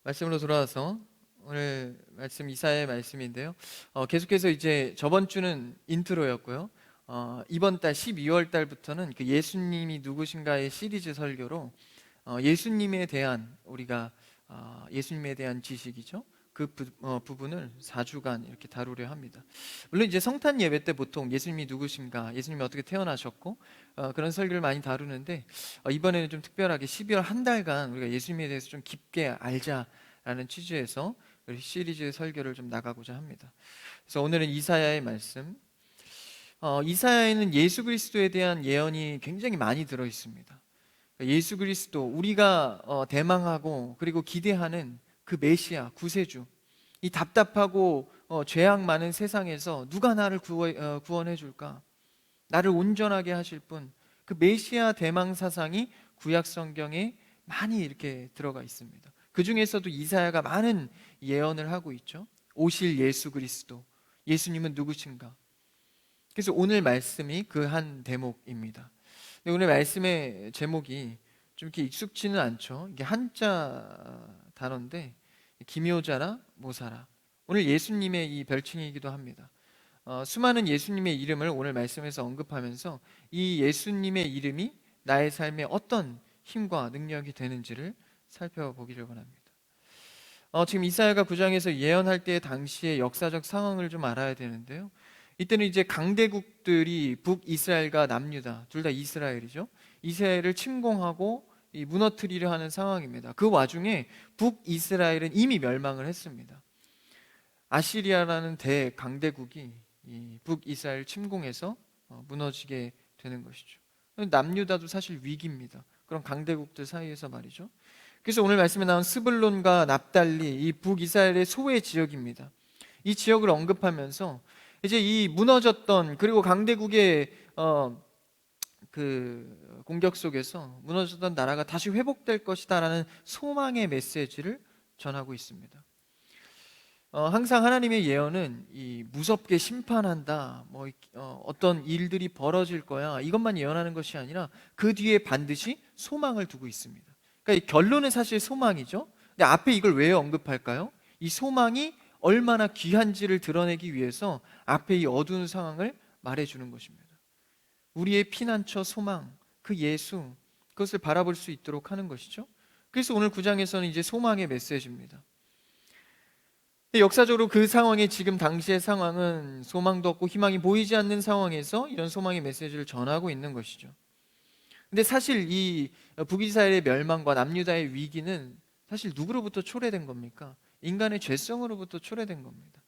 말씀으로 돌아와서 오늘 말씀 이사야의 말씀인데요. 계속해서 이제 저번 주는 인트로였고요. 이번 달 12월 달부터는 그 예수님이 누구신가의 시리즈 설교로 예수님에 대한 우리가 예수님에 대한 지식이죠. 그 부분을 4주간 이렇게 다루려 합니다. 물론 이제 성탄 예배 때 보통 예수님이 누구신가, 예수님이 어떻게 태어나셨고 그런 설교를 많이 다루는데 이번에는 좀 특별하게 12월 한 달간 우리가 예수님에 대해서 좀 깊게 알자라는 취지에서 우리 시리즈 설교를 좀 나가고자 합니다. 그래서 오늘은 이사야의 말씀. 이사야에는 예수 그리스도에 대한 예언이 굉장히 많이 들어 있습니다. 예수 그리스도, 우리가 대망하고 그리고 기대하는 그 메시아 구세주, 이 답답하고 죄악 많은 세상에서 누가 나를 구원해 줄까? 나를 온전하게 하실 분, 그 메시아 대망 사상이 구약 성경에 많이 이렇게 들어가 있습니다. 그 중에서도 이사야가 많은 예언을 하고 있죠. 오실 예수 그리스도, 예수님은 누구신가? 그래서 오늘 말씀이 그 한 대목입니다. 근데 오늘 말씀의 제목이 좀 이렇게 익숙지는 않죠. 이게 한자 단어인데 기묘자라 모사라. 오늘 예수님의 이 별칭이기도 합니다. 수많은 예수님의 이름을 오늘 말씀에서 언급하면서 이 예수님의 이름이 나의 삶에 어떤 힘과 능력이 되는지를 살펴보기를 원합니다. 지금 이사야가 9장에서 예언할 때 당시의 역사적 상황을 좀 알아야 되는데요. 이때는 이제 강대국들이 북이스라엘과 남유다, 둘 다 이스라엘이죠. 이스라엘을 침공하고 무너뜨리려 하는 상황입니다. 그 와중에 북이스라엘은 이미 멸망을 했습니다. 아시리아라는 대강대국이 이 북이스라엘 침공해서 무너지게 되는 것이죠. 남유다도 사실 위기입니다. 그런 강대국들 사이에서 말이죠. 그래서 오늘 말씀에 나온 스불론과 납달리, 이 북이스라엘의 소외 지역입니다. 이 지역을 언급하면서 이제 이 무너졌던, 그리고 강대국의 그 공격 속에서 무너졌던 나라가 다시 회복될 것이다라는 소망의 메시지를 전하고 있습니다. 항상 하나님의 예언은 이 무섭게 심판한다, 어떤 일들이 벌어질 거야, 이것만 예언하는 것이 아니라 그 뒤에 반드시 소망을 두고 있습니다. 그러니까 이 결론은 사실 소망이죠. 근데 앞에 이걸 왜 언급할까요? 이 소망이 얼마나 귀한지를 드러내기 위해서 앞에 이 어두운 상황을 말해주는 것입니다. 우리의 피난처 소망, 그 예수, 그것을 바라볼 수 있도록 하는 것이죠. 그래서 오늘 9장에서는 이제 소망의 메시지입니다. 역사적으로 그 상황에, 지금 당시의 상황은 소망도 없고 희망이 보이지 않는 상황에서 이런 소망의 메시지를 전하고 있는 것이죠. 근데 사실 이 북이스라엘의 멸망과 남유다의 위기는 사실 누구로부터 초래된 겁니까? 인간의 죄성으로부터 초래된 겁니다.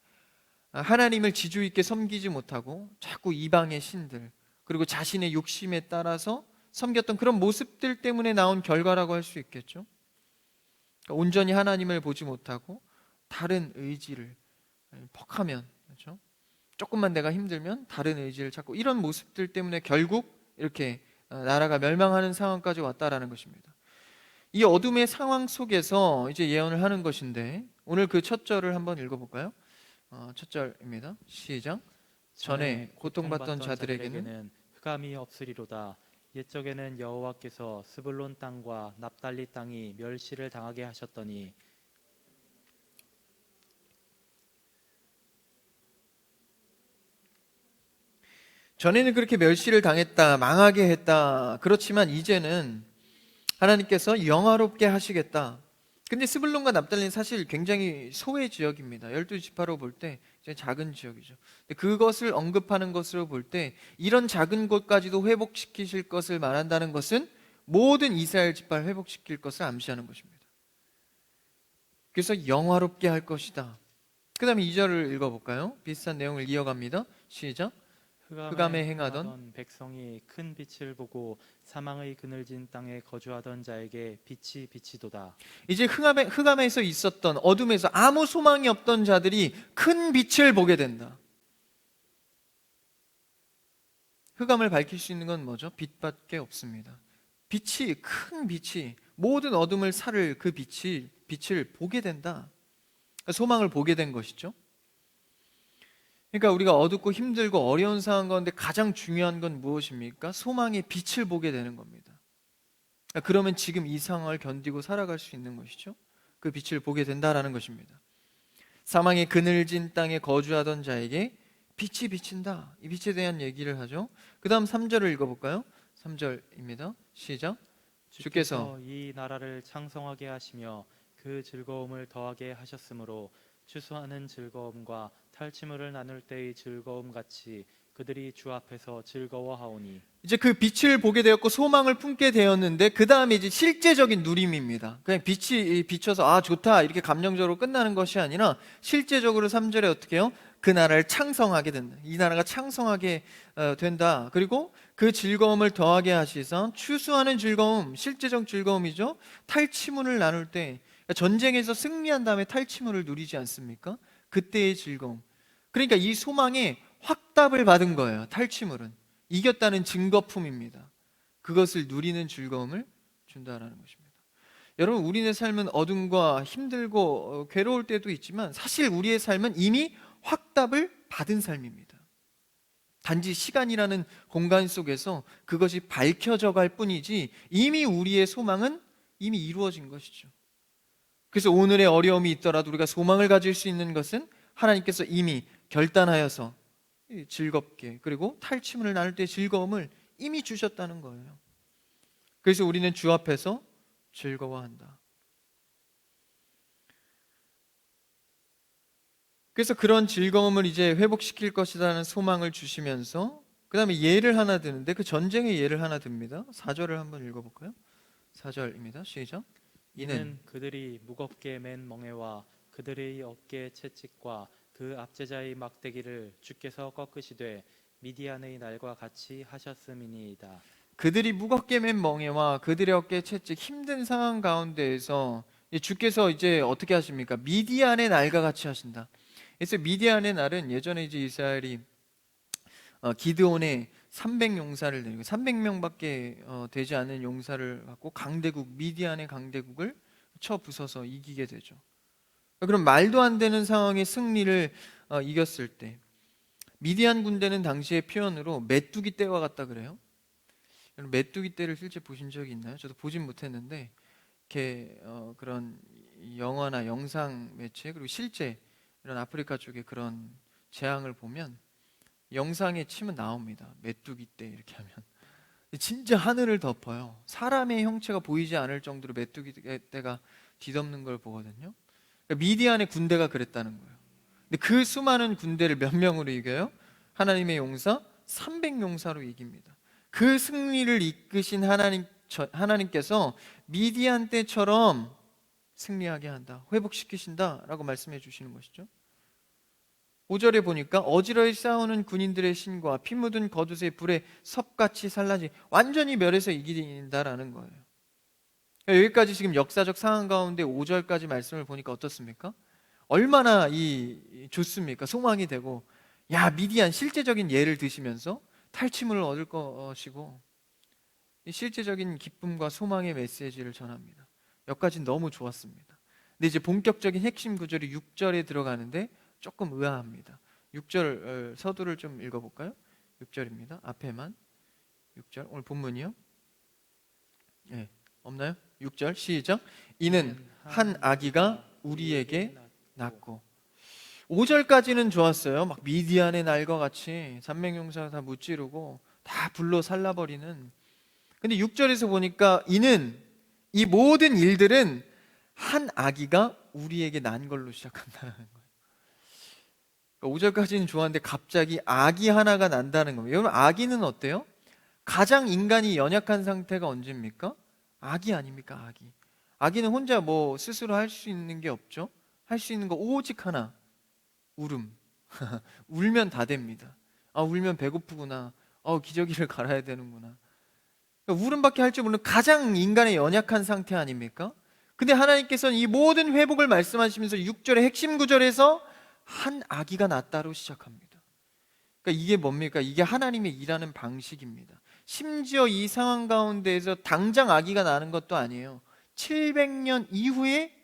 하나님을 지주 있게 섬기지 못하고 자꾸 이방의 신들, 그리고 자신의 욕심에 따라서 섬겼던 그런 모습들 때문에 나온 결과라고 할 수 있겠죠. 그러니까 온전히 하나님을 보지 못하고 다른 의지를 퍽하면, 그렇죠? 조금만 내가 힘들면 다른 의지를 찾고, 이런 모습들 때문에 결국 이렇게 나라가 멸망하는 상황까지 왔다라는 것입니다. 이 어둠의 상황 속에서 이제 예언을 하는 것인데, 오늘 그 첫 절을 한번 읽어볼까요? 첫 절입니다. 시작. 전에 고통받던 자들에게는 흑암이 없으리로다. 옛적에는 여호와께서 스불론 땅과 납달리 땅이 멸시를 당하게 하셨더니 전에는 그렇게 멸시를 당했다, 망하게 했다. 그렇지만 이제는 하나님께서 영화롭게 하시겠다. 근데 스불론과 납달리는 사실 굉장히 소외 지역입니다. 12지파로 볼 때 작은 지역이죠. 근데 그것을 언급하는 것으로 볼 때 이런 작은 곳까지도 회복시키실 것을 말한다는 것은 모든 이스라엘 지파를 회복시킬 것을 암시하는 것입니다. 그래서 영화롭게 할 것이다. 그 다음에 2절을 읽어볼까요? 비슷한 내용을 이어갑니다. 시작. 흑암에 행하던 백성이 큰 빛을 보고 사망의 그늘진 땅에 거주하던 자에게 빛이 비치도다. 이제 흑암에서 있었던, 어둠에서 아무 소망이 없던 자들이 큰 빛을 보게 된다. 흑암을 밝힐 수 있는 건 뭐죠? 빛밖에 없습니다. 큰 빛이 모든 어둠을 사를 그 빛을 보게 된다. 소망을 보게 된 것이죠. 그러니까 우리가 어둡고 힘들고 어려운 상황 가운데 가장 중요한 건 무엇입니까? 소망의 빛을 보게 되는 겁니다. 그러면 지금 이 상황을 견디고 살아갈 수 있는 것이죠. 그 빛을 보게 된다라는 것입니다. 사망의 그늘진 땅에 거주하던 자에게 빛이 비친다. 이 빛에 대한 얘기를 하죠. 그 다음 3절을 읽어볼까요? 3절입니다. 시작. 주께서 이 나라를 창성하게 하시며 그 즐거움을 더하게 하셨으므로 추수하는 즐거움과 탈취물을 나눌 때의 즐거움 같이 그들이 주 앞에서 즐거워하오니. 이제 그 빛을 보게 되었고 소망을 품게 되었는데 그 다음에 이제 실제적인 누림입니다. 그냥 빛이 비춰서 아 좋다 이렇게 감정적으로 끝나는 것이 아니라 실제적으로 3절에 어떻게 해요? 그 나라를 창성하게 된다. 이 나라가 창성하게 된다. 그리고 그 즐거움을 더하게 하시사 추수하는 즐거움, 실제적 즐거움이죠. 탈취물을 나눌 때 그러니까 전쟁에서 승리한 다음에 탈취물을 누리지 않습니까? 그때의 즐거움. 그러니까 이 소망에 확답을 받은 거예요. 탈취물은 이겼다는 증거품입니다. 그것을 누리는 즐거움을 준다라는 것입니다. 여러분, 우리의 삶은 어둠과 힘들고 괴로울 때도 있지만 사실 우리의 삶은 이미 확답을 받은 삶입니다. 단지 시간이라는 공간 속에서 그것이 밝혀져 갈 뿐이지 이미 우리의 소망은 이미 이루어진 것이죠. 그래서 오늘의 어려움이 있더라도 우리가 소망을 가질 수 있는 것은 하나님께서 이미 결단하여서 즐겁게 그리고 탈취물을 나눌 때 즐거움을 이미 주셨다는 거예요. 그래서 우리는 주 앞에서 즐거워한다. 그래서 그런 즐거움을 이제 회복시킬 것이라는 소망을 주시면서 그 다음에 예를 하나 드는데 그 전쟁의 예를 하나 듭니다. 4절을 한번 읽어볼까요? 4절입니다. 시작. 이는 그들이 무겁게 맨 멍에와 그들의 어깨 채찍과 그 압제자의 막대기를 주께서 꺾으시되 미디안의 날과 같이 하셨음이니이다. 그들이 무겁게 맨 멍에와 그들의 어깨 채찍 힘든 상황 가운데에서 주께서 이제 어떻게 하십니까? 미디안의 날과 같이 하신다. 그래서 미디안의 날은 예전에 이제 이스라엘이 기드온의 300용사를 내리고 300명밖에 되지 않은 용사를 갖고 강대국 미디안의 강대국을 쳐 부숴서 이기게 되죠. 그럼 말도 안 되는 상황의 승리를 이겼을 때 미디안 군대는 당시의 표현으로 메뚜기 떼와 같다 그래요. 메뚜기 떼를 실제 보신 적이 있나요? 저도 보진 못했는데 이렇게 그런 영화나 영상 매체 그리고 실제 이런 아프리카 쪽에 그런 재앙을 보면 영상에 치면 나옵니다. 메뚜기 떼 이렇게 하면 진짜 하늘을 덮어요. 사람의 형체가 보이지 않을 정도로 메뚜기 떼가 뒤덮는 걸 보거든요. 그러니까 미디안의 군대가 그랬다는 거예요. 근데 그 수많은 군대를 몇 명으로 이겨요? 하나님의 용사 300용사로 이깁니다. 그 승리를 이끄신 하나님께서 미디안 때처럼 승리하게 한다, 회복시키신다라고 말씀해 주시는 것이죠. 5절에 보니까 어지러이 싸우는 군인들의 신과 피 묻은 겉옷의 불에 섭같이 살라지 완전히 멸해서 이긴다라는 거예요. 여기까지 지금 역사적 상황 가운데 5절까지 말씀을 보니까 어떻습니까? 얼마나 좋습니까? 소망이 되고 야 미디안 실제적인 예를 드시면서 탈취물을 얻을 것이고 실제적인 기쁨과 소망의 메시지를 전합니다. 여기까지 너무 좋았습니다. 근데 이제 본격적인 핵심 구절이 6절에 들어가는데 조금 의아합니다. 6절 서두를 좀 읽어볼까요? 6절입니다. 앞에만 6절 오늘 본문이요. 네, 없나요? 6절 시작. 이는 한 아기가 우리에게 낳고 5절까지는 좋았어요. 막 미디안의 날과 같이 300용사가 다 무찌르고 다 불로 살라버리는. 근데 6절에서 보니까 이는 이 모든 일들은 한 아기가 우리에게 난 걸로 시작한다는 거예요. 5절까지는 좋았는데 갑자기 아기 하나가 난다는 겁니다. 여러분 아기는 어때요? 가장 인간이 연약한 상태가 언제입니까? 아기 아닙니까? 아기. 아기는 혼자 뭐 스스로 할 수 있는 게 없죠. 할 수 있는 거 오직 하나, 울음. 울면 다 됩니다. 아 울면 배고프구나. 기저귀를 갈아야 되는구나. 그러니까 울음밖에 할 줄 모르는 가장 인간의 연약한 상태 아닙니까? 근데 하나님께서는 이 모든 회복을 말씀하시면서 6절의 핵심 구절에서 한 아기가 낳다로 시작합니다. 그러니까 이게 뭡니까? 이게 하나님의 일하는 방식입니다. 심지어 이 상황 가운데에서 당장 아기가 나는 것도 아니에요. 700년 이후에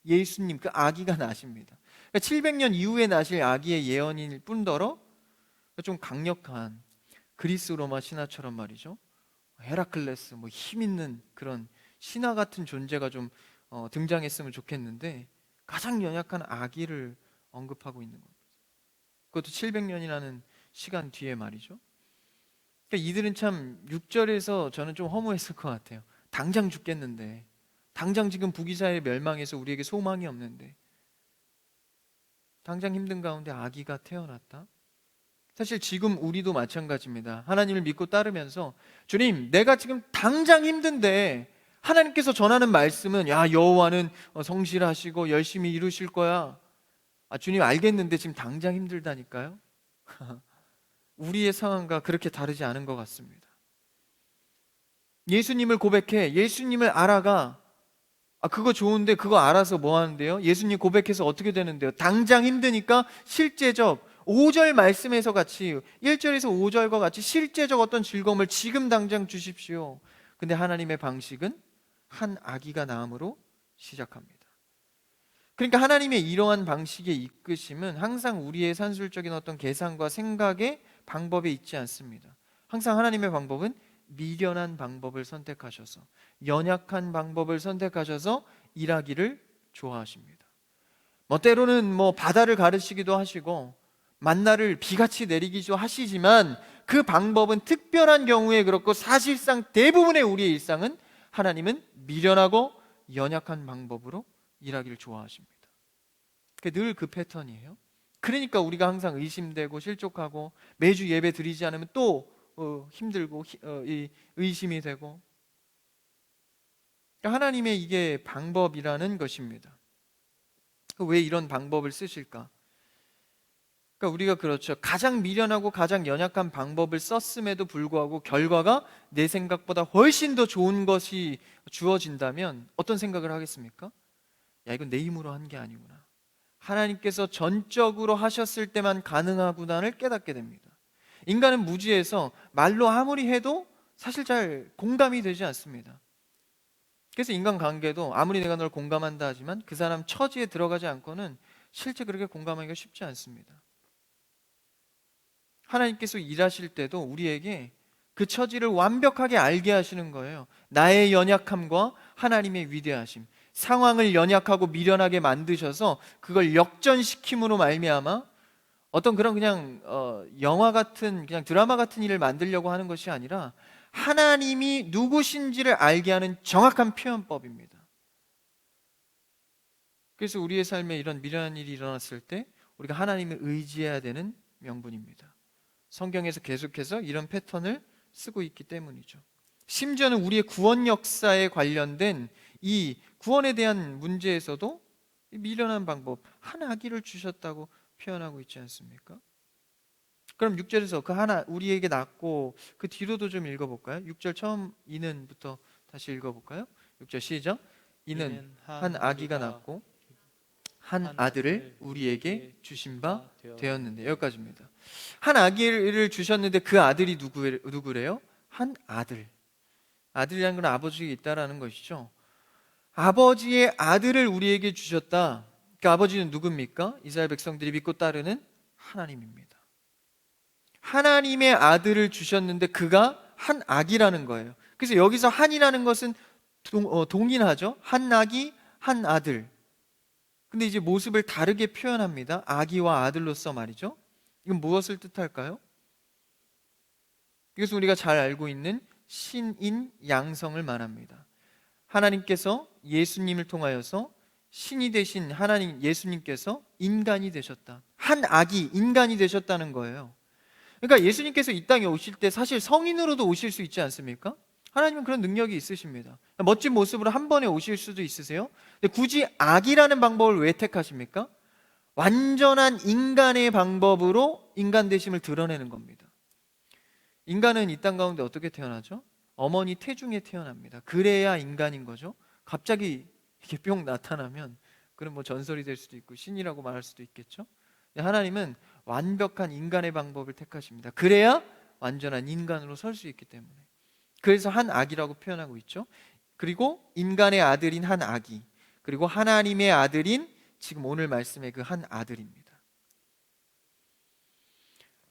예수님 그 아기가 나십니다. 그러니까 700년 이후에 나실 아기의 예언일 뿐더러 좀 강력한 그리스 로마 신화처럼 말이죠. 헤라클레스 뭐 힘 있는 그런 신화 같은 존재가 좀 등장했으면 좋겠는데 가장 연약한 아기를 언급하고 있는 겁니다. 그것도 700년이라는 시간 뒤에 말이죠. 그러니까 이들은 참 6절에서 저는 좀 허무했을 것 같아요. 당장 죽겠는데, 당장 지금 북이스라엘 멸망해서 우리에게 소망이 없는데, 당장 힘든 가운데 아기가 태어났다. 사실 지금 우리도 마찬가지입니다. 하나님을 믿고 따르면서 주님, 내가 지금 당장 힘든데 하나님께서 전하는 말씀은 야, 여호와는 성실하시고 열심히 이루실 거야. 주님 알겠는데 지금 당장 힘들다니까요. 우리의 상황과 그렇게 다르지 않은 것 같습니다. 예수님을 고백해, 예수님을 알아가. 그거 좋은데 그거 알아서 뭐 하는데요? 예수님 고백해서 어떻게 되는데요? 당장 힘드니까 실제적 5절 말씀에서 같이 1절에서 5절과 같이 실제적 어떤 즐거움을 지금 당장 주십시오. 근데 하나님의 방식은 한 아기가 나음으로 시작합니다. 그러니까 하나님의 이러한 방식의 이끄심은 항상 우리의 산술적인 어떤 계산과 생각의 방법에 있지 않습니다. 항상 하나님의 방법은 미련한 방법을 선택하셔서, 연약한 방법을 선택하셔서 일하기를 좋아하십니다. 때로는 바다를 가르시기도 하시고 만나를 비같이 내리기도 하시지만 그 방법은 특별한 경우에 그렇고 사실상 대부분의 우리의 일상은 하나님은 미련하고 연약한 방법으로 일하기를 좋아하십니다. 늘 그 패턴이에요. 그러니까 우리가 항상 의심되고 실족하고 매주 예배 드리지 않으면 또 힘들고 의심이 되고, 그러니까 하나님의 이게 방법이라는 것입니다. 왜 이런 방법을 쓰실까? 그러니까 우리가 그렇죠. 가장 미련하고 가장 연약한 방법을 썼음에도 불구하고 결과가 내 생각보다 훨씬 더 좋은 것이 주어진다면 어떤 생각을 하겠습니까? 야, 이건 내 힘으로 한 게 아니구나. 하나님께서 전적으로 하셨을 때만 가능하구나를 깨닫게 됩니다. 인간은 무지해서 말로 아무리 해도 사실 잘 공감이 되지 않습니다. 그래서 인간관계도 아무리 내가 널 공감한다 하지만 그 사람 처지에 들어가지 않고는 실제 그렇게 공감하기가 쉽지 않습니다. 하나님께서 일하실 때도 우리에게 그 처지를 완벽하게 알게 하시는 거예요. 나의 연약함과 하나님의 위대하심, 상황을 연약하고 미련하게 만드셔서 그걸 역전시킴으로 말미암아 어떤 그런 그냥 영화 같은, 그냥 드라마 같은 일을 만들려고 하는 것이 아니라 하나님이 누구신지를 알게 하는 정확한 표현법입니다. 그래서 우리의 삶에 이런 미련한 일이 일어났을 때 우리가 하나님을 의지해야 되는 명분입니다. 성경에서 계속해서 이런 패턴을 쓰고 있기 때문이죠. 심지어는 우리의 구원 역사에 관련된 이 구원에 대한 문제에서도 미련한 방법, 한 아기를 주셨다고 표현하고 있지 않습니까? 그럼 6절에서 그 하나 우리에게 낳고, 그 뒤로도 좀 읽어볼까요? 6절 처음 이는부터 다시 읽어볼까요? 6절 시작. 이는 한 아기가 낳고 한 아들을 우리에게 주신 바 되었는데, 여기까지입니다. 한 아기를 주셨는데 그 아들이 누구래요? 한 아들. 아들이라는 건 아버지가 있다라는 것이죠. 아버지의 아들을 우리에게 주셨다. 그 아버지는 누굽니까? 이스라엘 백성들이 믿고 따르는 하나님입니다. 하나님의 아들을 주셨는데 그가 한 아기라는 거예요. 그래서 여기서 한이라는 것은 동일하죠. 한 아기, 한 아들. 근데 이제 모습을 다르게 표현합니다. 아기와 아들로서 말이죠. 이건 무엇을 뜻할까요? 이것은 우리가 잘 알고 있는 신인 양성을 말합니다. 하나님께서 예수님을 통하여서 신이 되신 하나님 예수님께서 인간이 되셨다. 한 아기, 인간이 되셨다는 거예요. 그러니까 예수님께서 이 땅에 오실 때 사실 성인으로도 오실 수 있지 않습니까? 하나님은 그런 능력이 있으십니다. 멋진 모습으로 한 번에 오실 수도 있으세요. 근데 굳이 아기라는 방법을 왜 택하십니까? 완전한 인간의 방법으로 인간 되심을 드러내는 겁니다. 인간은 이 땅 가운데 어떻게 태어나죠? 어머니 태중에 태어납니다. 그래야 인간인 거죠. 갑자기 이렇게 뿅 나타나면 그럼 전설이 될 수도 있고 신이라고 말할 수도 있겠죠. 근데 하나님은 완벽한 인간의 방법을 택하십니다. 그래야 완전한 인간으로 설 수 있기 때문에. 그래서 한 아기라고 표현하고 있죠. 그리고 인간의 아들인 한 아기, 그리고 하나님의 아들인 지금 오늘 말씀의 그 한 아들입니다.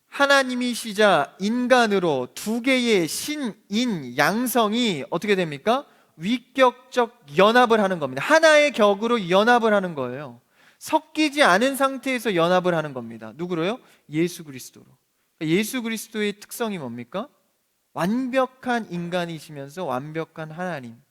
하나님이시자 인간으로 두 개의 신인 양성이 어떻게 됩니까? 위격적 연합을 하는 겁니다. 하나의 격으로 연합을 하는 거예요. 섞이지 않은 상태에서 연합을 하는 겁니다. 누구로요? 예수 그리스도로. 예수 그리스도의 특성이 뭡니까? 완벽한 인간이시면서 완벽한 하나님,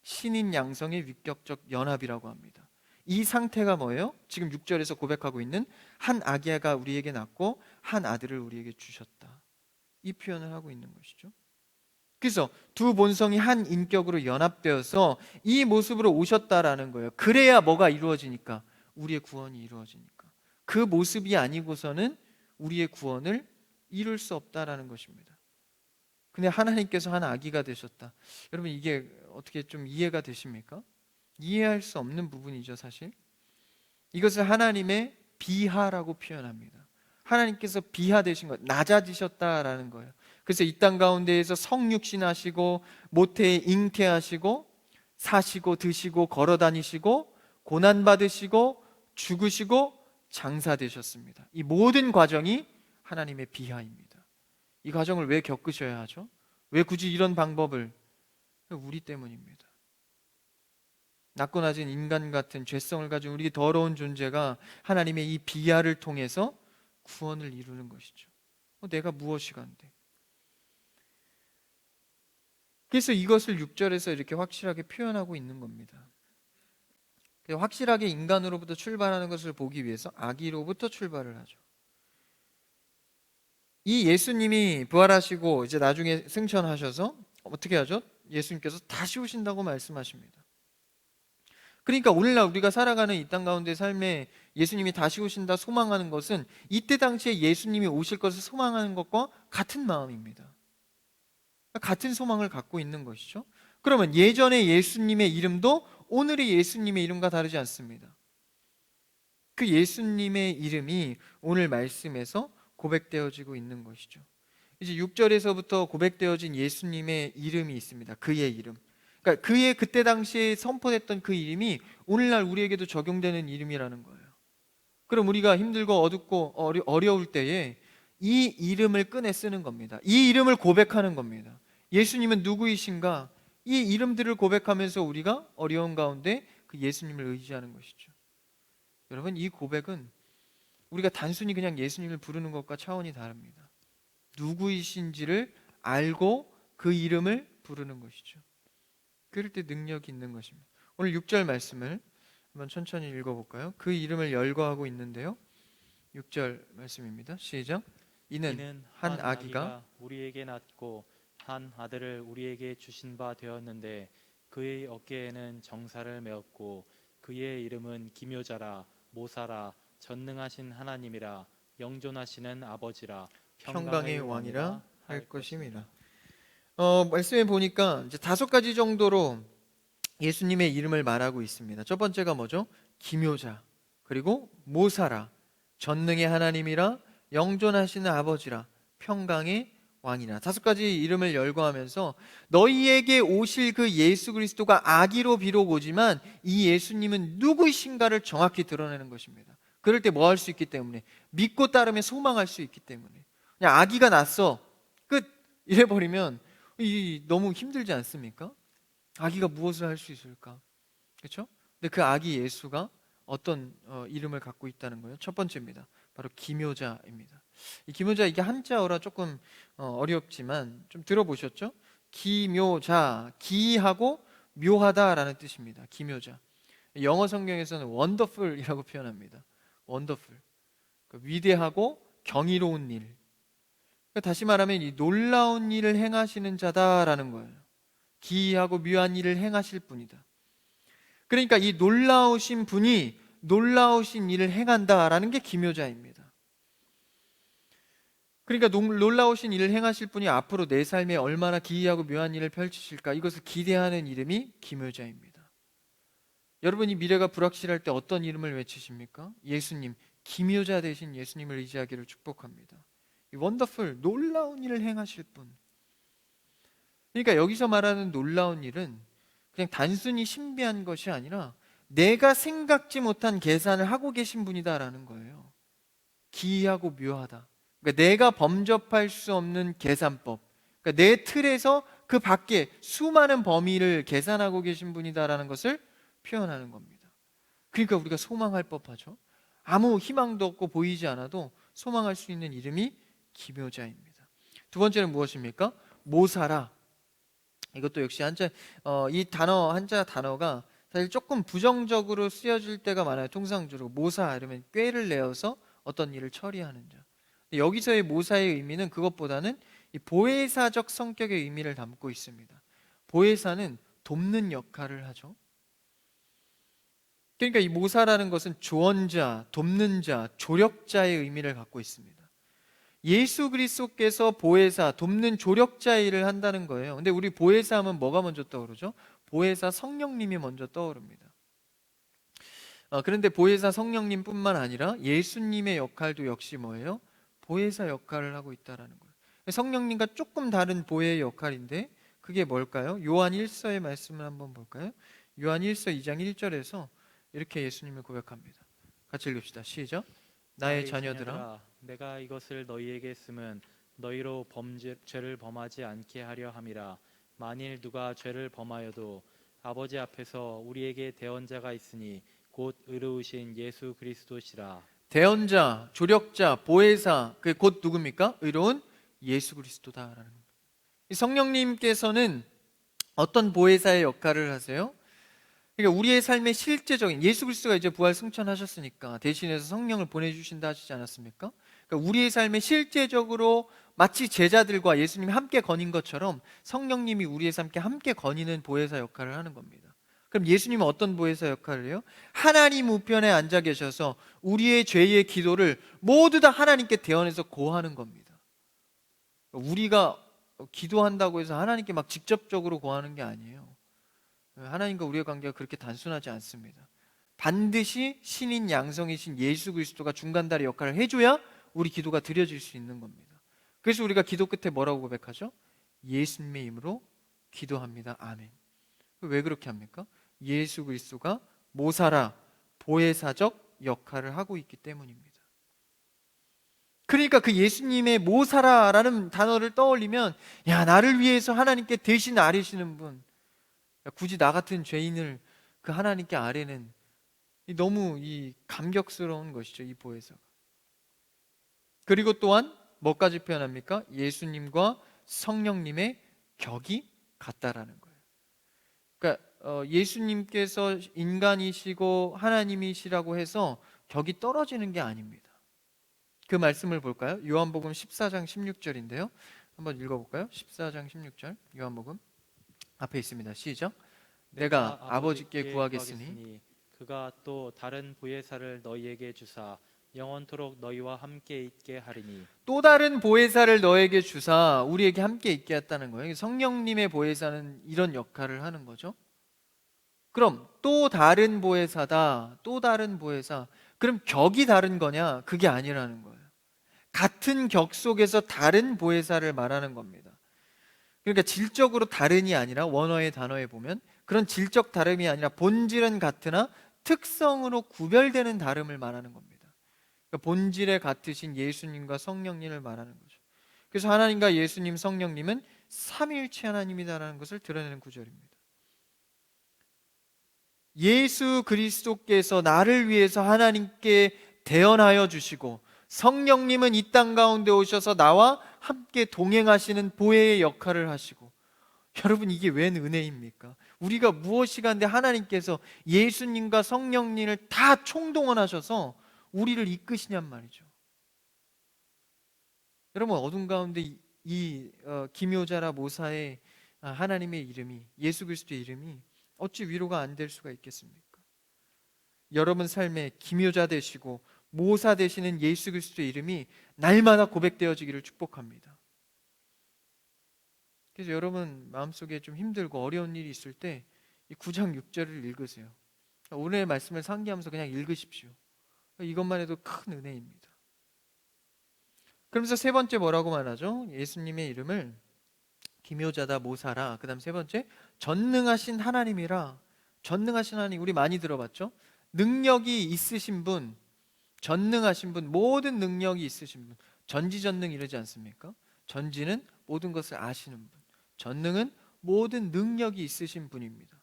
신인 양성의 위격적 연합이라고 합니다. 이 상태가 뭐예요? 지금 6절에서 고백하고 있는 한 아기가 우리에게 낳고 한 아들을 우리에게 주셨다, 이 표현을 하고 있는 것이죠. 그래서 두 본성이 한 인격으로 연합되어서 이 모습으로 오셨다라는 거예요. 그래야 뭐가 이루어지니까? 우리의 구원이 이루어지니까. 그 모습이 아니고서는 우리의 구원을 이룰 수 없다라는 것입니다. 근데 하나님께서 한 아기가 되셨다. 여러분, 이게 어떻게 좀 이해가 되십니까? 이해할 수 없는 부분이죠, 사실. 이것을 하나님의 비하라고 표현합니다. 하나님께서 비하되신 것, 낮아지셨다라는 거예요. 그래서 이 땅 가운데에서 성육신하시고 모태에 잉태하시고 사시고 드시고 걸어 다니시고 고난 받으시고 죽으시고 장사되셨습니다. 이 모든 과정이 하나님의 비하입니다. 이 과정을 왜 겪으셔야 하죠? 왜 굳이 이런 방법을? 우리 때문입니다. 낮고 낮은 인간 같은 죄성을 가진 우리 더러운 존재가 하나님의 이 비하를 통해서 구원을 이루는 것이죠. 내가 무엇이 간데? 그래서 이것을 6절에서 이렇게 확실하게 표현하고 있는 겁니다. 확실하게 인간으로부터 출발하는 것을 보기 위해서 아기로부터 출발을 하죠. 이 예수님이 부활하시고 이제 나중에 승천하셔서 어떻게 하죠? 예수님께서 다시 오신다고 말씀하십니다. 그러니까 오늘날 우리가 살아가는 이 땅 가운데 삶에 예수님이 다시 오신다 소망하는 것은 이때 당시에 예수님이 오실 것을 소망하는 것과 같은 마음입니다. 같은 소망을 갖고 있는 것이죠. 그러면 예전의 예수님의 이름도 오늘의 예수님의 이름과 다르지 않습니다. 그 예수님의 이름이 오늘 말씀에서 고백되어지고 있는 것이죠. 이제 6절에서부터 고백되어진 예수님의 이름이 있습니다. 그의 이름. 그러니까 그의 그때 당시에 선포됐던 그 이름이 오늘날 우리에게도 적용되는 이름이라는 거예요. 그럼 우리가 힘들고 어둡고 어려울 때에 이 이름을 꺼내 쓰는 겁니다. 이 이름을 고백하는 겁니다. 예수님은 누구이신가? 이 이름들을 고백하면서 우리가 어려운 가운데 그 예수님을 의지하는 것이죠. 여러분, 이 고백은 우리가 단순히 그냥 예수님을 부르는 것과 차원이 다릅니다. 누구이신지를 알고 그 이름을 부르는 것이죠. 그럴 때 능력이 있는 것입니다. 오늘 6절 말씀을 한번 천천히 읽어볼까요? 그 이름을 열거하고 있는데요, 6절 말씀입니다. 시작. 이는 한 아기가 우리에게 낳고 한 아들을 우리에게 주신 바 되었는데 그의 어깨에는 정사를 메었고 그의 이름은 기묘자라 모사라 전능하신 하나님이라 영존하시는 아버지라 평강의 왕이라 할 것입니다. 말씀해 보니까 이제 5가지 정도로 예수님의 이름을 말하고 있습니다. 첫 번째가 뭐죠? 기묘자, 그리고 모사라, 전능의 하나님이라, 영존하시는 아버지라, 평강의 왕이라. 5가지 이름을 열거하면서 너희에게 오실 그 예수 그리스도가 아기로 비록 오지만 이 예수님은 누구이신가를 정확히 드러내는 것입니다. 그럴 때 뭐 할 수 있기 때문에? 믿고 따르며 소망할 수 있기 때문에. 그냥 아기가 났어, 끝, 이래버리면 너무 힘들지 않습니까? 아기가 무엇을 할 수 있을까? 그렇죠? 근데 그 아기 예수가 어떤 이름을 갖고 있다는 거예요. 첫 번째입니다. 바로 기묘자입니다. 이 기묘자, 이게 한자어라 조금 어렵지만 좀 들어보셨죠? 기묘자, 기하고 묘하다라는 뜻입니다. 기묘자. 영어 성경에서는 wonderful이라고 표현합니다. wonderful, 그러니까 위대하고 경이로운 일. 그러니까 다시 말하면 이 놀라운 일을 행하시는 자다라는 거예요. 기이하고 묘한 일을 행하실 분이다. 그러니까 이 놀라우신 분이 놀라우신 일을 행한다라는 게 기묘자입니다. 그러니까 놀라우신 일을 행하실 분이 앞으로 내 삶에 얼마나 기이하고 묘한 일을 펼치실까, 이것을 기대하는 이름이 기묘자입니다. 여러분이 미래가 불확실할 때 어떤 이름을 외치십니까? 예수님, 기묘자 되신 예수님을 의지하기를 축복합니다. 이 원더풀, 놀라운 일을 행하실 분. 그러니까 여기서 말하는 놀라운 일은 그냥 단순히 신비한 것이 아니라 내가 생각지 못한 계산을 하고 계신 분이다라는 거예요. 기이하고 묘하다. 그러니까 내가 범접할 수 없는 계산법, 그러니까 내 틀에서 그 밖에 수많은 범위를 계산하고 계신 분이다라는 것을 표현하는 겁니다. 그러니까 우리가 소망할 법하죠. 아무 희망도 없고 보이지 않아도 소망할 수 있는 이름이 기묘자입니다. 두 번째는 무엇입니까? 모사라. 이것도 역시 이 한자 단어가 사실 조금 부정적으로 쓰여질 때가 많아요. 통상적으로 모사 이러면 꾀를 내어서 어떤 일을 처리하는 자. 근데 여기서의 모사의 의미는 그것보다는 이 보혜사적 성격의 의미를 담고 있습니다. 보혜사는 돕는 역할을 하죠. 그러니까 이 모사라는 것은 조언자, 돕는 자, 조력자의 의미를 갖고 있습니다. 예수 그리스도께서 보혜사, 돕는 조력자 일을 한다는 거예요. 근데 우리 보혜사 하면 뭐가 먼저 떠오르죠? 보혜사 성령님이 먼저 떠오릅니다. 그런데 보혜사 성령님 뿐만 아니라 예수님의 역할도 역시 뭐예요? 보혜사 역할을 하고 있다는 거예요. 성령님과 조금 다른 보혜의 역할인데 그게 뭘까요? 요한 1서의 말씀을 한번 볼까요? 요한 1서 2장 1절에서 이렇게 예수님을 고백합니다. 같이 읽읍시다. 시작. 나의 자녀들아, 내가 이것을 너희에게 쓰면 너희로 죄를 범하지 않게 하려 함이라. 만일 누가 죄를 범하여도 아버지 앞에서 우리에게 대언자가 있으니 곧 의로우신 예수 그리스도시라. 대언자, 조력자, 보혜사, 그게 곧 누굽니까? 의로운 예수 그리스도다라는 겁니다. 성령님께서는 어떤 보혜사의 역할을 하세요? 그러니까 우리의 삶의 실제적인, 예수 그리스도가 이제 부활 승천하셨으니까 대신해서 성령을 보내주신다 하시지 않았습니까? 그러니까 우리의 삶에 실제적으로 마치 제자들과 예수님이 함께 거닌 것처럼 성령님이 우리의 삶에 함께 거니는 보혜사 역할을 하는 겁니다. 그럼 예수님은 어떤 보혜사 역할을 해요? 하나님 우편에 앉아 계셔서 우리의 죄의 기도를 모두 다 하나님께 대언해서 고하는 겁니다. 우리가 기도한다고 해서 하나님께 막 직접적으로 고하는 게 아니에요. 하나님과 우리의 관계가 그렇게 단순하지 않습니다. 반드시 신인 양성이신 예수 그리스도가 중간다리 역할을 해줘야 우리 기도가 드려질 수 있는 겁니다. 그래서 우리가 기도 끝에 뭐라고 고백하죠? 예수님의 이름으로 기도합니다. 아멘. 왜 그렇게 합니까? 예수 그리스도가 모사라, 보혜사적 역할을 하고 있기 때문입니다. 그러니까 그 예수님의 모사라라는 단어를 떠올리면, 야, 나를 위해서 하나님께 대신 아뢰시는 분, 굳이 나 같은 죄인을 그 하나님께 아뢰는, 너무 감격스러운 것이죠, 이 보혜사가. 그리고 또한 뭐까지 표현합니까? 예수님과 성령님의 격이 같다라는 거예요. 그러니까 예수님께서 인간이시고 하나님이시라고 해서 격이 떨어지는 게 아닙니다. 그 말씀을 볼까요? 요한복음 14장 16절인데요. 한번 읽어볼까요? 14장 16절 요한복음 앞에 있습니다. 시작. 내가 아버지께 구하겠으니 그가 또 다른 보혜사를 너희에게 주사 영원토록 너희와 함께 있게 하리니. 또 다른 보혜사를 너에게 주사 우리에게 함께 있게 했다는 거예요. 성령님의 보혜사는 이런 역할을 하는 거죠. 그럼 또 다른 보혜사다, 또 다른 보혜사, 그럼 격이 다른 거냐? 그게 아니라는 거예요. 같은 격 속에서 다른 보혜사를 말하는 겁니다. 그러니까 질적으로 다른이 아니라, 원어의 단어에 보면 그런 질적 다름이 아니라 본질은 같으나 특성으로 구별되는 다름을 말하는 겁니다. 그러니까 본질에 같으신 예수님과 성령님을 말하는 거죠. 그래서 하나님과 예수님, 성령님은 삼위일체 하나님이다라는 것을 드러내는 구절입니다. 예수 그리스도께서 나를 위해서 하나님께 대언하여 주시고, 성령님은 이 땅 가운데 오셔서 나와 함께 동행하시는 보혜의 역할을 하시고. 여러분, 이게 웬 은혜입니까? 우리가 무엇이 간데 하나님께서 예수님과 성령님을 다 총동원하셔서 우리를 이끄시냔 말이죠. 여러분, 어둠 가운데 기묘자라 모사의 하나님의 이름이, 예수 그리스도의 이름이 어찌 위로가 안 될 수가 있겠습니까? 여러분 삶에 기묘자 되시고 모사 되시는 예수 그리스도의 이름이 날마다 고백되어지기를 축복합니다. 그래서 여러분 마음속에 좀 힘들고 어려운 일이 있을 때 이 9장 6절을 읽으세요. 오늘의 말씀을 상기하면서 그냥 읽으십시오. 이것만 해도 큰 은혜입니다. 그러면서 세 번째 뭐라고 말하죠? 예수님의 이름을 기묘자다, 모사라. 그 다음 세 번째, 전능하신 하나님이라. 전능하신 하나님, 우리 많이 들어봤죠? 능력이 있으신 분, 전능하신 분, 모든 능력이 있으신 분. 전지전능 이러지 않습니까? 전지는 모든 것을 아시는 분, 전능은 모든 능력이 있으신 분입니다.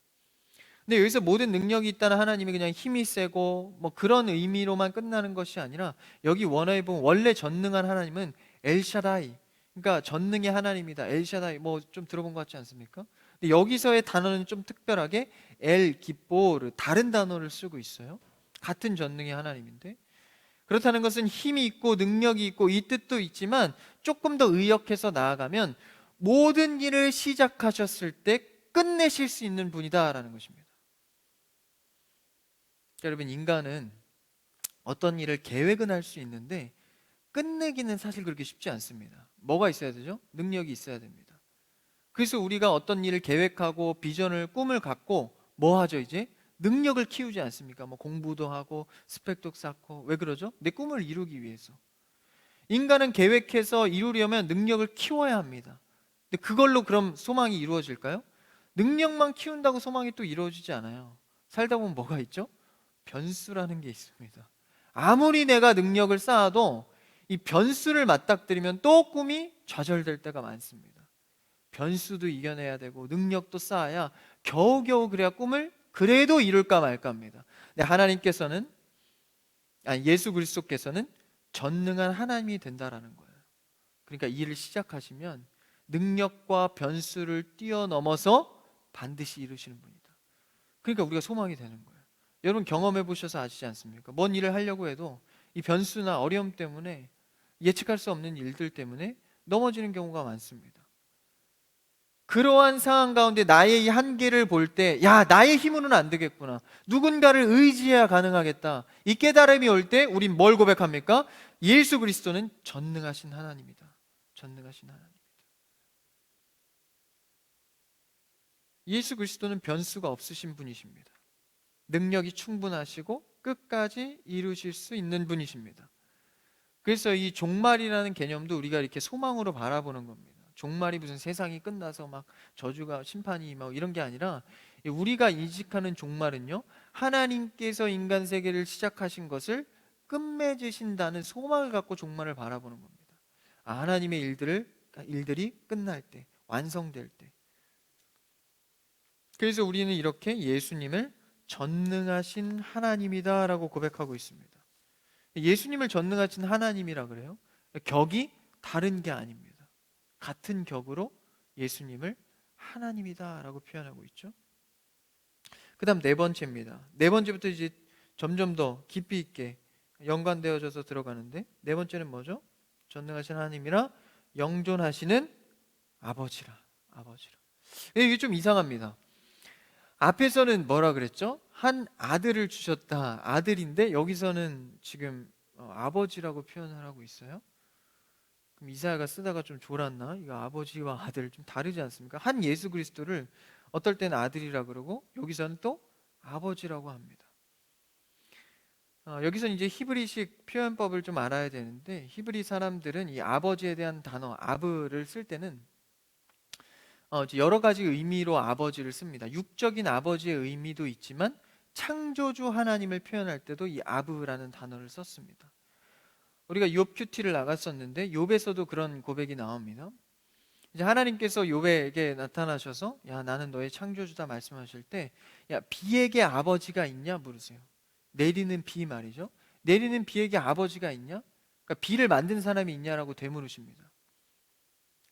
근데 여기서 모든 능력이 있다는 하나님이 그냥 힘이 세고 뭐 그런 의미로만 끝나는 것이 아니라, 여기 원어에 보면 원래 전능한 하나님은 엘샤다이, 그러니까 전능의 하나님이다. 엘샤다이, 뭐 좀 들어본 것 같지 않습니까? 근데 여기서의 단어는 좀 특별하게 엘 기뽀르, 다른 단어를 쓰고 있어요. 같은 전능의 하나님인데, 그렇다는 것은 힘이 있고 능력이 있고 이 뜻도 있지만, 조금 더 의역해서 나아가면 모든 일을 시작하셨을 때 끝내실 수 있는 분이다라는 것입니다. 여러분, 인간은 어떤 일을 계획은 할 수 있는데 끝내기는 사실 그렇게 쉽지 않습니다. 뭐가 있어야 되죠? 능력이 있어야 됩니다. 그래서 우리가 어떤 일을 계획하고 비전을, 꿈을 갖고 뭐 하죠? 이제 능력을 키우지 않습니까? 뭐 공부도 하고 스펙도 쌓고. 왜 그러죠? 내 꿈을 이루기 위해서. 인간은 계획해서 이루려면 능력을 키워야 합니다. 근데 그걸로 그럼 소망이 이루어질까요? 능력만 키운다고 소망이 또 이루어지지 않아요. 살다 보면 뭐가 있죠? 변수라는 게 있습니다. 아무리 내가 능력을 쌓아도 이 변수를 맞닥뜨리면 또 꿈이 좌절될 때가 많습니다. 변수도 이겨내야 되고 능력도 쌓아야 겨우겨우 그래야 꿈을 그래도 이룰까 말까 합니다. 근데 하나님께서는, 아니 예수 그리스도께서는 전능한 하나님이 된다라는 거예요. 그러니까 일을 시작하시면 능력과 변수를 뛰어넘어서 반드시 이루시는 분이다. 그러니까 우리가 소망이 되는 거예요. 여러분 경험해 보셔서 아시지 않습니까? 뭔 일을 하려고 해도 이 변수나 어려움 때문에, 예측할 수 없는 일들 때문에 넘어지는 경우가 많습니다. 그러한 상황 가운데 나의 이 한계를 볼 때, 야, 나의 힘으로는 안 되겠구나, 누군가를 의지해야 가능하겠다, 이 깨달음이 올 때 우린 뭘 고백합니까? 예수 그리스도는 전능하신 하나님이다. 전능하신 하나님이다. 예수 그리스도는 변수가 없으신 분이십니다. 능력이 충분하시고 끝까지 이루실 수 있는 분이십니다. 그래서 이 종말이라는 개념도 우리가 이렇게 소망으로 바라보는 겁니다. 종말이 무슨 세상이 끝나서 막 저주가, 심판이 막 이런 게 아니라, 우리가 인식하는 종말은요, 하나님께서 인간 세계를 시작하신 것을 끝맺으신다는 소망을 갖고 종말을 바라보는 겁니다. 하나님의 일들이 끝날 때, 완성될 때. 그래서 우리는 이렇게 예수님을 전능하신 하나님이다라고 고백하고 있습니다. 예수님을 전능하신 하나님이라 그래요. 격이 다른 게 아닙니다. 같은 격으로 예수님을 하나님이다라고 표현하고 있죠. 그 다음 네 번째입니다. 네 번째부터 이제 점점 더 깊이 있게 연관되어져서 들어가는데, 네 번째는 뭐죠? 전능하신 하나님이라 영존하시는 아버지라. 아버지라. 이게 좀 이상합니다. 앞에서는 뭐라 그랬죠? 한 아들을 주셨다. 아들인데 여기서는 지금 아버지라고 표현을 하고 있어요. 그럼 이사야가 쓰다가 좀 졸았나? 이거 아버지와 아들 좀 다르지 않습니까? 한 예수 그리스도를 어떨 때는 아들이라 그러고 여기서는 또 아버지라고 합니다. 여기서 이제 히브리식 표현법을 좀 알아야 되는데, 히브리 사람들은 이 아버지에 대한 단어 아브를 쓸 때는 여러 가지 의미로 아버지를 씁니다. 육적인 아버지의 의미도 있지만 창조주 하나님을 표현할 때도 이 아브라는 단어를 썼습니다. 우리가 욥 큐티를 나갔었는데 욥에서도 그런 고백이 나옵니다. 이제 하나님께서 욥에게 나타나셔서, 야, 나는 너의 창조주다 말씀하실 때, 야, 비에게 아버지가 있냐 물으세요. 내리는 비 말이죠. 내리는 비에게 아버지가 있냐? 그러니까 비를 만든 사람이 있냐라고 되물으십니다.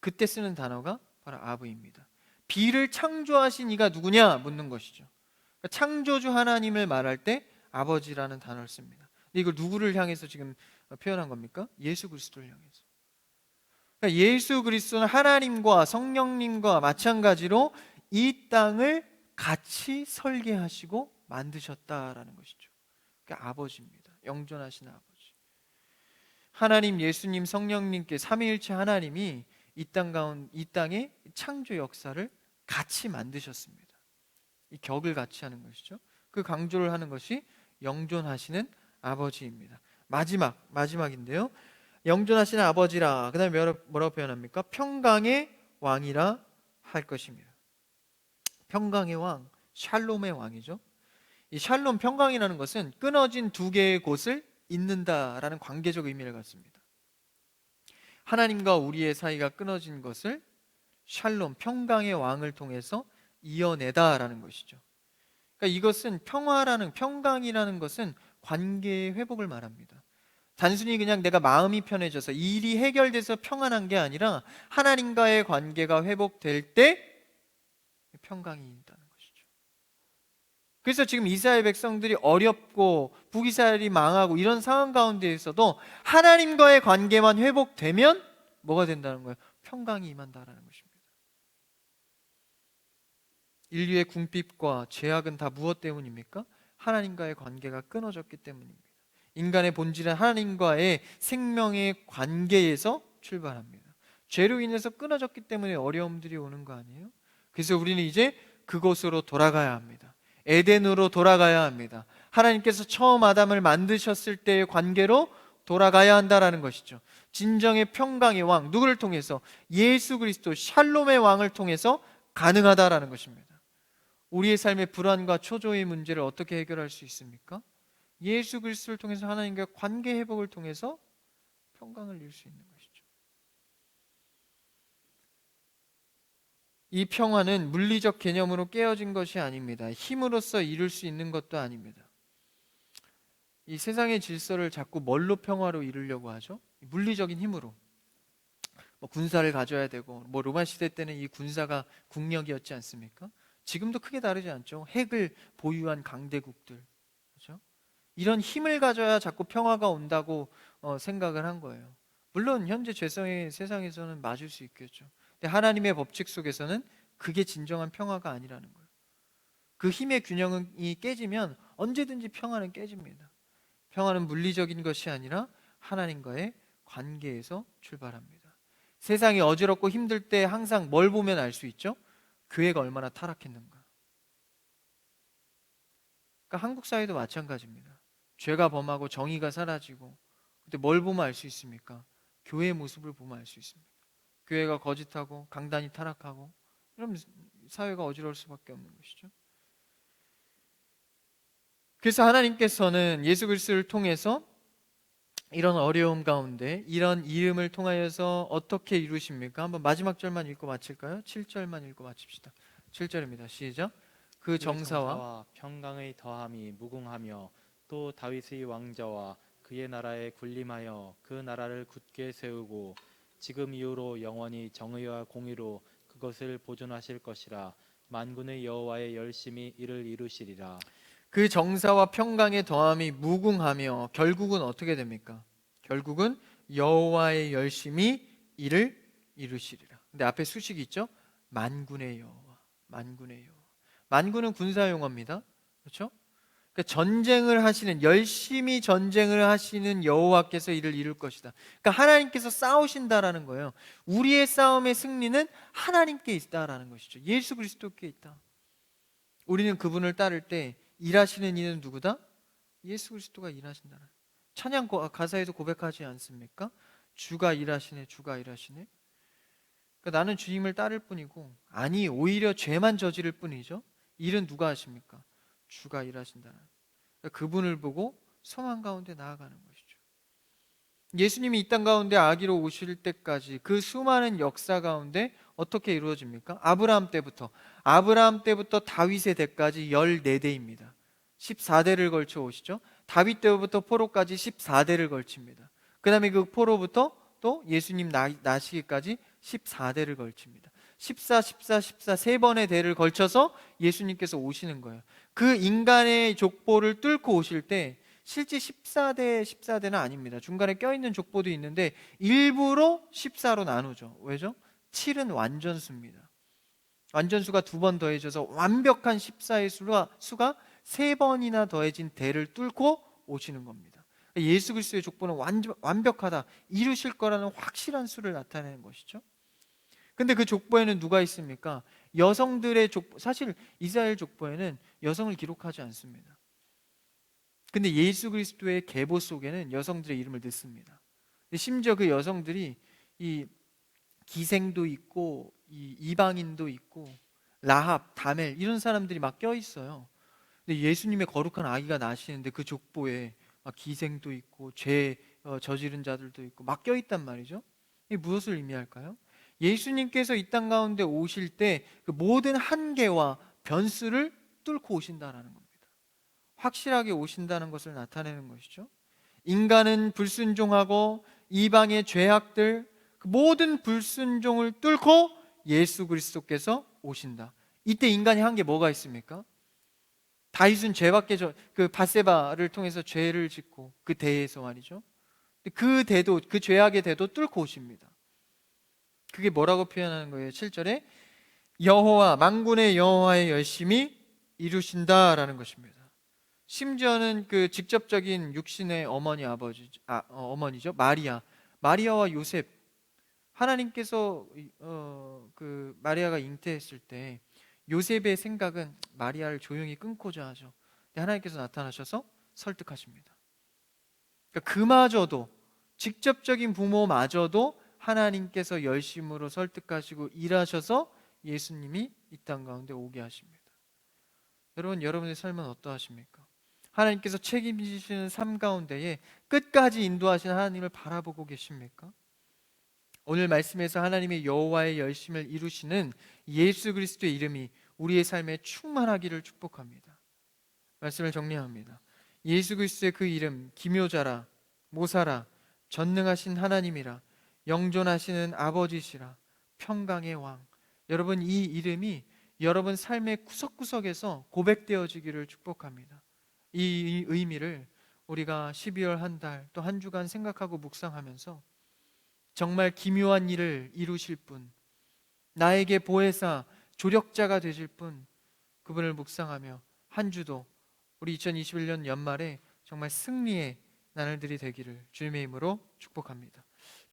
그때 쓰는 단어가 바로 아브입니다. 비를 창조하신 이가 누구냐 묻는 것이죠. 그러니까 창조주 하나님을 말할 때 아버지라는 단어를 씁니다. 근데 이걸 누구를 향해서 지금 표현한 겁니까? 예수 그리스도를 향해서. 그러니까 예수 그리스도는 하나님과 성령님과 마찬가지로 이 땅을 같이 설계하시고 만드셨다라는 것이죠. 그러니까 아버지입니다. 영존하신 아버지. 하나님, 예수님, 성령님께 삼위일체 하나님이 이 땅의 창조 역사를 같이 만드셨습니다. 이 격을 같이 하는 것이죠. 그 강조를 하는 것이 영존하시는 아버지입니다. 마지막인데요. 영존하시는 아버지라, 그 다음에 뭐라고 표현합니까? 평강의 왕이라 할 것입니다. 평강의 왕, 샬롬의 왕이죠. 이 샬롬, 평강이라는 것은 끊어진 두 개의 곳을 잇는다라는 관계적 의미를 갖습니다. 하나님과 우리의 사이가 끊어진 것을 샬롬, 평강의 왕을 통해서 이어내다라는 것이죠. 그러니까 이것은 평강이라는 것은 관계의 회복을 말합니다. 단순히 그냥 내가 마음이 편해져서 일이 해결돼서 평안한 게 아니라 하나님과의 관계가 회복될 때 평강이 있다는 것이죠. 그래서 지금 이스라엘 백성들이 어렵고 북이스라엘이 망하고 이런 상황 가운데에서도 하나님과의 관계만 회복되면 뭐가 된다는 거예요? 평강이 임한다라는 것입니다. 인류의 궁핍과 죄악은 다 무엇 때문입니까? 하나님과의 관계가 끊어졌기 때문입니다. 인간의 본질은 하나님과의 생명의 관계에서 출발합니다. 죄로 인해서 끊어졌기 때문에 어려움들이 오는 거 아니에요? 그래서 우리는 이제 그곳으로 돌아가야 합니다. 에덴으로 돌아가야 합니다. 하나님께서 처음 아담을 만드셨을 때의 관계로 돌아가야 한다라는 것이죠. 진정의 평강의 왕, 누구를 통해서? 예수 그리스도 샬롬의 왕을 통해서 가능하다라는 것입니다. 우리의 삶의 불안과 초조의 문제를 어떻게 해결할 수 있습니까? 예수 그리스도를 통해서 하나님과 관계 회복을 통해서 평강을 이룰 수 있는 것이죠. 이 평화는 물리적 개념으로 깨어진 것이 아닙니다. 힘으로써 이룰 수 있는 것도 아닙니다. 이 세상의 질서를 자꾸 뭘로 평화로 이루려고 하죠? 물리적인 힘으로. 군사를 가져야 되고, 로마 시대 때는 이 군사가 국력이었지 않습니까? 지금도 크게 다르지 않죠. 핵을 보유한 강대국들, 그렇죠? 이런 힘을 가져야 자꾸 평화가 온다고 생각을 한 거예요. 물론 현재 죄성의 세상에서는 맞을 수 있겠죠. 근데 하나님의 법칙 속에서는 그게 진정한 평화가 아니라는 거예요. 그 힘의 균형이 깨지면 언제든지 평화는 깨집니다. 평화는 물리적인 것이 아니라 하나님과의 관계에서 출발합니다. 세상이 어지럽고 힘들 때 항상 뭘 보면 알 수 있죠? 교회가 얼마나 타락했는가. 그러니까 한국 사회도 마찬가지입니다. 죄가 범하고 정의가 사라지고, 근데 뭘 보면 알 수 있습니까? 교회의 모습을 보면 알 수 있습니다. 교회가 거짓하고 강단이 타락하고, 그럼 사회가 어지러울 수밖에 없는 것이죠. 그래서 하나님께서는 예수 그리스도를 통해서 이런 어려움 가운데 이런 이름을 통하여서 어떻게 이루십니까? 한번 마지막 절만 읽고 마칠까요? 7절만 읽고 마칩시다. 7절입니다. 시작. 그 정사와 평강의 더함이 무궁하며 또 다윗의 왕자와 그의 나라에 군림하여 그 나라를 굳게 세우고 지금 이후로 영원히 정의와 공의로 그것을 보존하실 것이라. 만군의 여호와의 열심히 이를 이루시리라. 그 정사와 평강의 더함이 무궁하며 결국은 어떻게 됩니까? 결국은 여호와의 열심히 이를 이루시리라. 근데 앞에 수식이 있죠? 만군의 여호와, 만군의 여호와. 만군은 군사 용어입니다. 그렇죠? 그러니까 전쟁을 하시는, 열심히 전쟁을 하시는 여호와께서 이를 이룰 것이다. 그러니까 하나님께서 싸우신다라는 거예요. 우리의 싸움의 승리는 하나님께 있다라는 것이죠. 예수 그리스도께 있다. 우리는 그분을 따를 때 일하시는 이는 누구다? 예수 그리스도가 일하신다. 찬양 가사에도 고백하지 않습니까? 주가 일하시네, 주가 일하시네. 그러니까 나는 주님을 따를 뿐이고, 아니 오히려 죄만 저지를 뿐이죠. 일은 누가 하십니까? 주가 일하신다. 그러니까 그분을 보고 소망 가운데 나아가는 것이죠. 예수님이 이 땅 가운데 아기로 오실 때까지 그 수많은 역사 가운데 어떻게 이루어집니까? 아브라함 때부터 다윗의 대까지 14대입니다. 14대를 걸쳐 오시죠. 다윗 때부터 포로까지 14대를 걸칩니다. 그 다음에 그 포로부터 또 예수님 나시기까지 14대를 걸칩니다. 14 세 번의 대를 걸쳐서 예수님께서 오시는 거예요. 그 인간의 족보를 뚫고 오실 때 실제 14대는 아닙니다. 중간에 껴있는 족보도 있는데 일부러 14로 나누죠. 왜죠? 7은 완전수입니다. 완전수가 2번 더해져서 완벽한 14의 수가 3번이나 더해진 대를 뚫고 오시는 겁니다. 예수 그리스도의 족보는 완벽하다, 이루실 거라는 확실한 수를 나타내는 것이죠. 근데 그 족보에는 누가 있습니까? 여성들의 족보, 사실 이스라엘 족보에는 여성을 기록하지 않습니다. 근데 예수 그리스도의 계보 속에는 여성들의 이름을 넣습니다. 심지어 그 여성들이 이 기생도 있고 이 이방인도 있고 라합, 다멜 이런 사람들이 막 껴 있어요. 근데 예수님의 거룩한 아기가 나시는데 그 족보에 막 기생도 있고 죄 저지른 자들도 있고 막 껴 있단 말이죠. 이게 무엇을 의미할까요? 예수님께서 이 땅 가운데 오실 때 그 모든 한계와 변수를 뚫고 오신다라는 겁니다. 확실하게 오신다는 것을 나타내는 것이죠. 인간은 불순종하고 이방의 죄악들, 그 모든 불순종을 뚫고 예수 그리스도께서 오신다. 이때 인간이 한 게 뭐가 있습니까? 다윗은 죄밖에 그 밧세바를 통해서 죄를 짓고 그 대에서 말이죠. 그 대도, 그 죄악의 대도 뚫고 오십니다. 그게 뭐라고 표현하는 거예요? 7절에 여호와 만군의 여호와의 열심히 이루신다라는 것입니다. 심지어는 그 직접적인 육신의 어머니죠. 마리아와 요셉. 하나님께서 그 마리아가 잉태했을 때 요셉의 생각은 마리아를 조용히 끊고자 하죠. 근데 하나님께서 나타나셔서 설득하십니다. 그러니까 그마저도, 직접적인 부모마저도 하나님께서 열심으로 설득하시고 일하셔서 예수님이 이 땅 가운데 오게 하십니다. 여러분, 여러분의 삶은 어떠하십니까? 하나님께서 책임지시는 삶 가운데에 끝까지 인도하시는 하나님을 바라보고 계십니까? 오늘 말씀에서 하나님의 여호와의 열심을 이루시는 예수 그리스도의 이름이 우리의 삶에 충만하기를 축복합니다. 말씀을 정리합니다. 예수 그리스도의 그 이름, 기묘자라, 모사라, 전능하신 하나님이라, 영존하시는 아버지시라, 평강의 왕. 여러분, 이 이름이 여러분 삶의 구석구석에서 고백되어지기를 축복합니다. 이 의미를 우리가 12월 한 달 또 한 주간 생각하고 묵상하면서 정말 기묘한 일을 이루실 분, 나에게 보혜사, 조력자가 되실 분, 그분을 묵상하며 한 주도 우리 2021년 연말에 정말 승리의 나날들이 되기를 주님의 이름으로 축복합니다.